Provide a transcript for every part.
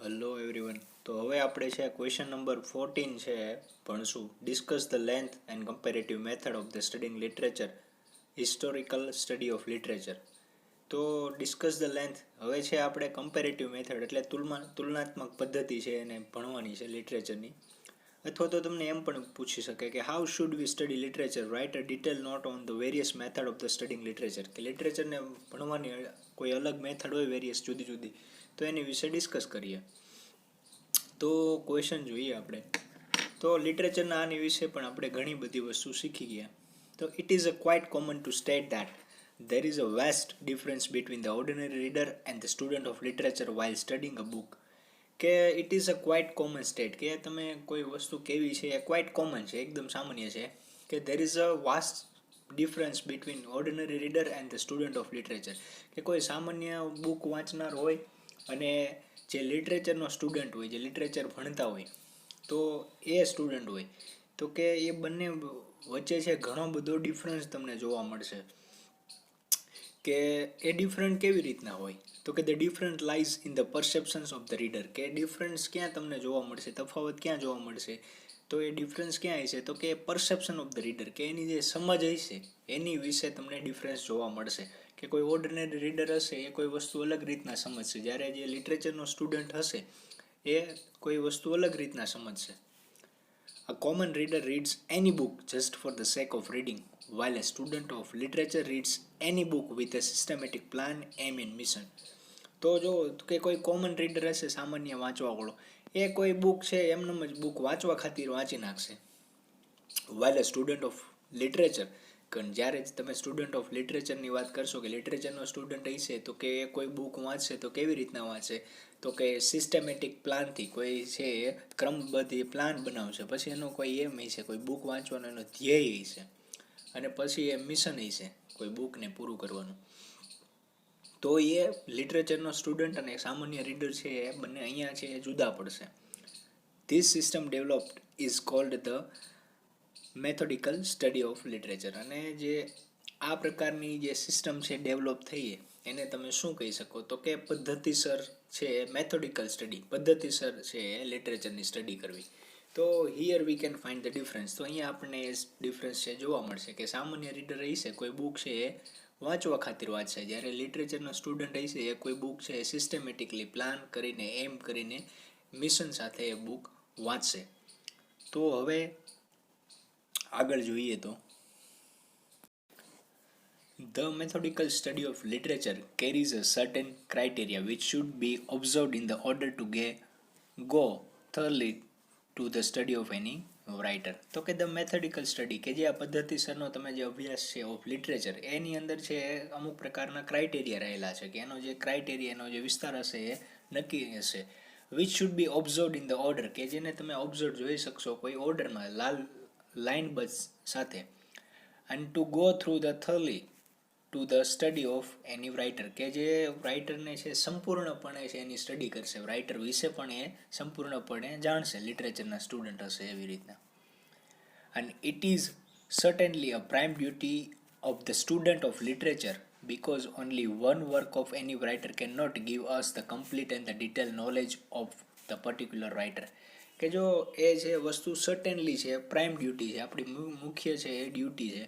Hello everyone. તો હવે આપણે છે ક્વેશ્ચન નંબર 14 છે ભણશું. Discuss the length and comparative method of the studying literature, historical study of literature. તો ડિસ્કસ ધ લેન્થ હવે છે આપણે કમ્પેરેટિવ મેથડ એટલે તુલનાત્મક પદ્ધતિ છે એને ભણવાની છે લિટરેચરની. અથવા તો તમને એમ પણ પૂછી શકે કે how should we study literature, write a detail note on the various method of the studying literature. કે લિટરેચરને ભણવાની કોઈ અલગ મેથડ હોય વેરિયસ જુદી જુદી, તો એની વિશે ડિસ્કસ કરીએ. તો ક્વેશ્ચન જોઈએ આપણે. તો લિટરેચરના આની વિશે પણ આપણે ઘણી બધી વસ્તુ શીખી ગયા. તો it is a quite common to state that there is a vast difference between the ordinary reader and the student of literature while studying a book. કે it is a quite common state કે તમે કોઈ વસ્તુ કેવી છે એ quite common છે, એકદમ સામાન્ય છે કે there is a vast difference between ordinary reader and the student of literature. કે કોઈ સામાન્ય બુક વાંચનાર હોય અને જે લિટરેચરનો સ્ટુડન્ટ હોય, જે લિટરેચર ભણતા હોય, તો એ સ્ટુડન્ટ હોય તો કે એ બંને વચ્ચે છે ઘણો બધો ડિફરન્સ તમને જોવા મળશે. કે એ ડિફરન્ટ કેવી રીતના હોય તો કે the different lies in the perceptions of the reader. કે ડિફરન્સ ક્યાં તમને જોવા મળશે, તફાવત ક્યાં જોવા મળશે, તો એ ડિફરન્સ ક્યાં હશે તો કે પરસેપ્શન ઓફ ધ રીડર, કે એની જે સમજ હશે એની વિશે તમને ડિફરન્સ જોવા મળશે. કે કોઈ ઓર્ડિનરી રીડર હશે એ કોઈ વસ્તુ અલગ રીતના સમજશે, જ્યારે જે લિટરેચરનો સ્ટુડન્ટ હશે એ કોઈ વસ્તુ અલગ રીતના સમજશે. A common reader reads any book just for the sake of reading, while a student of literature reads any book with a systematic plan, aim and mission. તો જો કે કોઈ કોમન રીડર હશે, સામાન્ય વાંચવાવાળો, એ કોઈ બુક છે એમનેમ જ બુક વાંચવા ખાतिर વાંચી નાખશે. while a student of literature, જ્યારે તમે સ્ટુડન્ટ ઓફ લિટરેચરની વાત કરશો કે લિટરેચરનો સ્ટુડન્ટ હશે તો કે એ કોઈ બુક વાંચશે તો કેવી રીતના વાંચશે તો કે સિસ્ટમેટિક પ્લાનથી, કોઈ છે એ ક્રમબદ્ધ પ્લાન બનાવશે, પછી એનો કોઈ એમ હશે, કોઈ બુક વાંચવાનો એનો ધ્યેય હશે, અને પછી એ મિશન હશે કોઈ બુકને પૂરું કરવાનું. તો એ લિટરેચરનો સ્ટુડન્ટ અને સામાન્ય રીડર છે એ બંને અહીંયા છે એ જુદા પડશે. This system developed is called the methodical study of literature. અને જે આ પ્રકારની જે સિસ્ટમ છે ડેવલપ થઈ એને તમે શું કહી શકો તો કે પદ્ધતિસર છે મેથોડિકલ સ્ટડી, પદ્ધતિસર છે લિટરેચરની સ્ટડી કરવી. તો here we can find the difference. તો અહીંયા આપણને ડિફરન્સ છે જોવા મળશે કે સામાન્ય રીડર હશે કોઈ બુક છે એ વાંચવા ખાतिर વાંચશે, જ્યારે લિટરેચરનો સ્ટુડન્ટ હશે એ કોઈ બુક છે એ સિસ્ટમેટિકલી પ્લાન કરીને, એમ કરીને, મિશન સાથે એ બુક વાંચશે. તો હવે આગળ જોઈએ તો The methodical study of literature carries a certain criteria which should be observed in the order to go thoroughly to the study of any writer. તો કે ધ મેથોડિકલ સ્ટડી કે જે આ પદ્ધતિસરનો તમે જે અભ્યાસ છે ઓફ લિટરેચર, એની અંદર છે અમુક પ્રકારના ક્રાઇટેરિયા રહેલા છે કે એનો જે ક્રાઇટેરિયા, એનો જે વિસ્તાર હશે એ નક્કી હશે. Which should be observed in the order, કે જેને તમે ઓબ્ઝર્વ જોઈ શકશો કોઈ ઓર્ડરમાં, લાઇનબદ્ધ સાથે. And to go through the thoroughly to the study of any writer, કે જે રાઇટરને છે સંપૂર્ણપણે છે એની સ્ટડી કરશે, રાઇટર વિશે પણ એ સંપૂર્ણપણે જાણશે, લિટરેચરના સ્ટુડન્ટ હશે એવી રીતના. And it is certainly a prime duty of the student of literature, because only one work of any writer cannot give us the complete and the detailed knowledge of the particular writer. કે જો એ છે વસ્તુ certainly છે, prime duty છે, આપણી મુખ્ય છે એ duty છે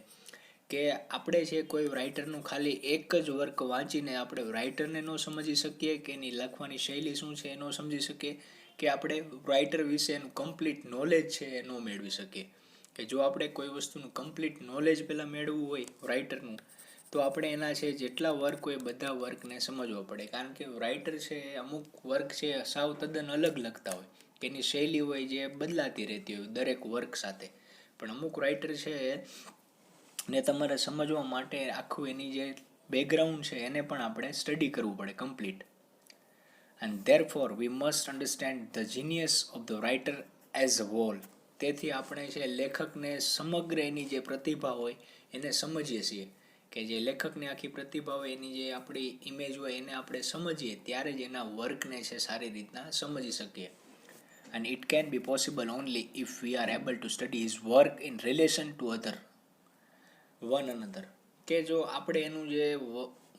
કે આપણે છે કોઈ રાઇટરનું ખાલી એક જ વર્ક વાંચીને આપણે રાઇટરને ન સમજી શકીએ, કે એની લખવાની શૈલી શું છે એ ન સમજી શકીએ, કે આપણે રાઇટર વિશે એનું કમ્પ્લીટ નોલેજ છે એ ન મેળવી શકીએ. કે જો આપણે કોઈ વસ્તુનું કમ્પ્લીટ નોલેજ પહેલાં મેળવવું હોય રાઇટરનું, તો આપણે એના છે જેટલા વર્ક હોય બધા વર્કને સમજવા પડે. કારણ કે રાઇટર છે અમુક વર્ક છે સાવ તદ્દન અલગ લખતા હોય, કે એની શૈલી હોય જે બદલાતી રહેતી હોય દરેક વર્ક સાથે. પણ અમુક રાઇટર છે ને તમારે સમજવા માટે આખું એની જે બેકગ્રાઉન્ડ છે એને પણ આપણે સ્ટડી કરવું પડે complete. And therefore we must understand the genius of the writer as a whole. તેથી આપણે છે લેખકને સમગ્ર એની જે પ્રતિભા હોય એને સમજીએ છીએ, કે જે લેખકની આખી પ્રતિભા હોય એની જે આપણી ઇમેજ હોય એને આપણે સમજીએ ત્યારે જ એના વર્કને છે સારી રીતના સમજી શકીએ. And it can be possible only if we are able to study his work in relation to one another. કે જો આપણે એનું જે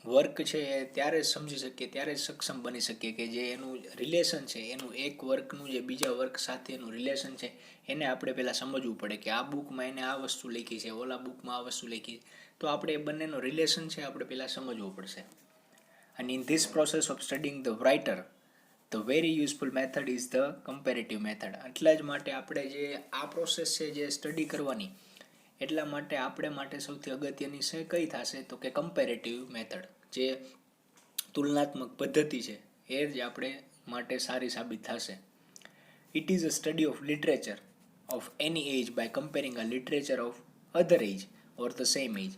વર્ક છે એ ત્યારે જ સમજી શકીએ, ત્યારે જ સક્ષમ બની શકીએ કે જે એનું રિલેશન છે, એનું એક વર્કનું જે બીજા વર્ક સાથે એનું રિલેશન છે, એને આપણે પહેલાં સમજવું પડે કે આ બુકમાં એને આ વસ્તુ લખી છે, ઓલા બુકમાં આ વસ્તુ લખી છે. તો આપણે એ બંનેનો રિલેશન છે આપણે પહેલાં સમજવું પડશે. And in this process of studying the writer, the very useful method is the comparative method. એટલા જ માટે આપણે જે આ પ્રોસેસ છે જે સ્ટડી કરવાની, એટલા માટે આપણે માટે સૌથી અગત્યની છે કઈ થશે તો કે કમ્પેરેટિવ મેથડ, જે તુલનાત્મક પદ્ધતિ છે એ જ આપણે માટે સારી સાબિત થશે. It is a study of literature of any age by comparing a literature of other age or the same age.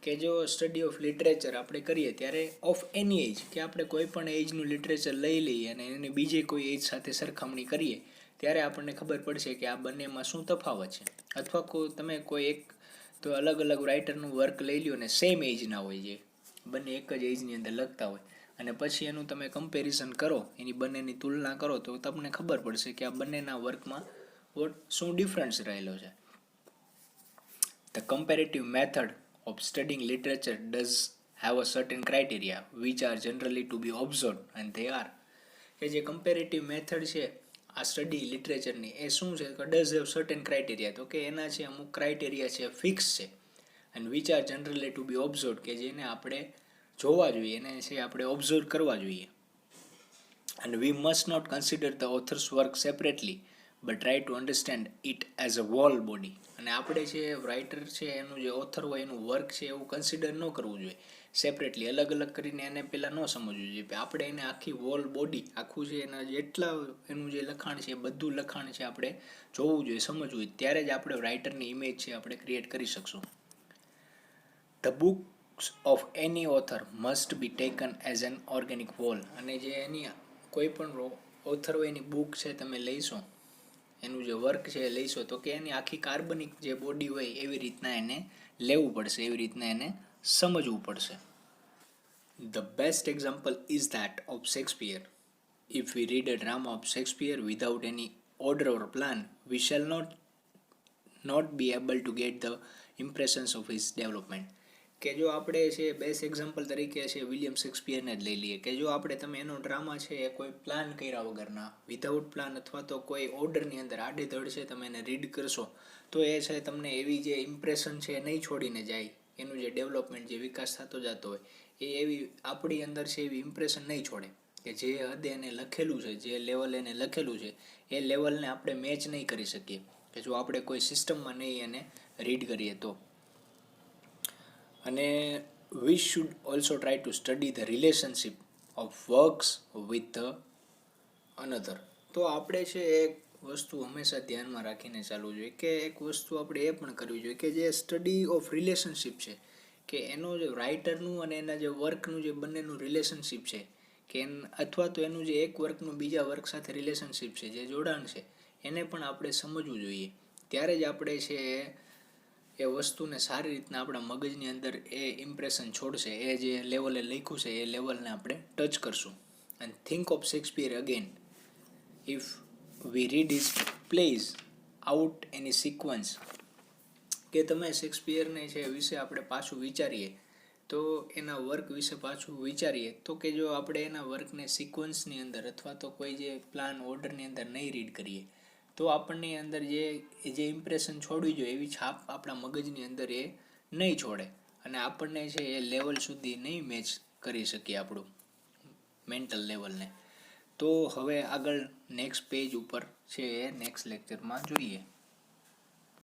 કે જો સ્ટડી ઓફ લિટરેચર આપણે કરીએ ત્યારે ઓફ એની એજ, કે આપણે કોઈ પણ એજનું લિટરેચર લઈ લઈએ અને એને બીજે કોઈ એજ સાથે સરખામણી કરીએ ત્યારે આપણને ખબર પડશે કે આ બંનેમાં શું તફાવત છે. અથવા તમે કોઈ એક તો અલગ અલગ રાઇટરનું વર્ક લઈ લ્યો ને સેમ એજના હોય, જે બંને એક જ એજની અંદર લખતા હોય, અને પછી એનું તમે કમ્પેરિઝન કરો, એની બંનેની તુલના કરો તો તમને ખબર પડશે કે આ બંનેના વર્કમાં શું ડિફરન્સ રહેલો છે. The comparative method of studying literature does have a certain criteria which are generally to be observed, and they are કે જે કમ્પેરેટિવ મેથડ છે આ સ્ટડી લિટરેચરની, એ શું છે કે ડઝ હેવ સર્ટેન ક્રાઇટેરિયા, તો કે એના છે અમુક ક્રાઇટેરિયા છે, ફિક્સ છે, and which are generally to be observe, કે જેને આપણે જોવા જોઈએ, એને છે આપણે ઓબ્ઝર્વ કરવા જોઈએ. And we must not consider the author's work separately but try to understand it as a whole body. અને આપણે છે રાઇટર છે એનું જે ઓથર હોય એનું વર્ક છે એવું કન્સિડર ન કરવું જોઈએ સેપરેટલી, અલગ અલગ કરીને એને પહેલાં ન સમજવું જોઈએ. આપણે એને આખી વોલ બોડી, આખું છે એના જેટલા એનું જે લખાણ છે એ બધું લખાણ છે આપણે જોવું જોઈએ, સમજવું જોઈએ, ત્યારે જ આપણે રાઇટરની ઇમેજ છે આપણે ક્રિએટ કરી શકશું. The books of any author must be taken as an organic whole. અને જે એની કોઈ પણ ઓથર હોય એની બુક છે તમે લઈશો, એનું જે વર્ક છે એ લઈશો, તો કે એની આખી કાર્બનિક જે બોડી હોય એવી રીતના એને લેવું પડશે, એવી રીતના એને સમજવું પડશે. The best example is that of Shakespeare. If we read a drama of Shakespeare without any order or plan, we shall not be able to get the impressions of his development. કે જો આપણે છે best example તરીકે છે William શેક્સપિયરને જ લઈ લઈએ, કે જો તમે એનો ડ્રામા છે એ કોઈ પ્લાન કર્યા વગરના, વિધાઉટ પ્લાન અથવા તો કોઈ ઓર્ડરની અંદર આડેધડ છે તમે એને રીડ કરશો, તો એ છે તમને એવી જે ઇમ્પ્રેશન છે એ નહીં છોડીને જાય, એનું જે ડેવલપમેન્ટ, જે વિકાસ થતો જતો હોય એ એવી આપણી અંદર છે એવી ઇમ્પ્રેશન નહીં છોડે, કે જે હદે એને લખેલું છે, જે લેવલ એને લખેલું છે એ લેવલને આપણે મેચ નહીં કરી શકીએ, કે જો આપણે કોઈ સિસ્ટમમાં નહીં એને રીડ કરીએ તો. અને we should also try to study the relationship of works with the another. તો આપણે છે એક વસ્તુ હંમેશા ધ્યાનમાં રાખીને ચાલવું જોઈએ, કે એક વસ્તુ આપણે એ પણ કરવી જોઈએ કે જે સ્ટડી ઓફ રિલેશનશિપ છે, કે એનો જે રાઇટરનું અને એના જે વર્કનું જે બંનેનું રિલેશનશિપ છે, કે અથવા તો એનું જે એક વર્કનું બીજા વર્ક સાથે રિલેશનશિપ છે, જે જોડાણ છે, એને પણ આપણે સમજવું જોઈએ. ત્યારે જ આપણે છે એ વસ્તુને સારી રીતના આપણા મગજની અંદર એ ઇમ્પ્રેશન છોડશે, એ જે લેવલે લખ્યું છે એ લેવલને આપણે ટચ કરશું. And think of Shakespeare again. If V read his plays out any sequence, કે તમે શેક્સપિયરને છે વિશે આપણે પાછું વિચારીએ, તો એના વર્ક વિશે પાછું વિચારીએ, તો કે જો આપણે એના વર્કને સિક્વન્સની અંદર અથવા તો કોઈ જે પ્લાન ઓર્ડરની અંદર નહીં રીડ કરીએ, તો આપણને અંદર જે ઇમ્પ્રેશન છોડવી જોઈએ એવી છાપ આપણા મગજની અંદર એ નહીં છોડે, અને આપણને છે એ લેવલ સુધી નહીં મેચ કરી શકીએ આપણું મેન્ટલ લેવલને. તો હવે આગળ નેક્સ્ટ પેજ ઉપર છે એ નેક્સ્ટ લેક્ચરમાં જોઈએ.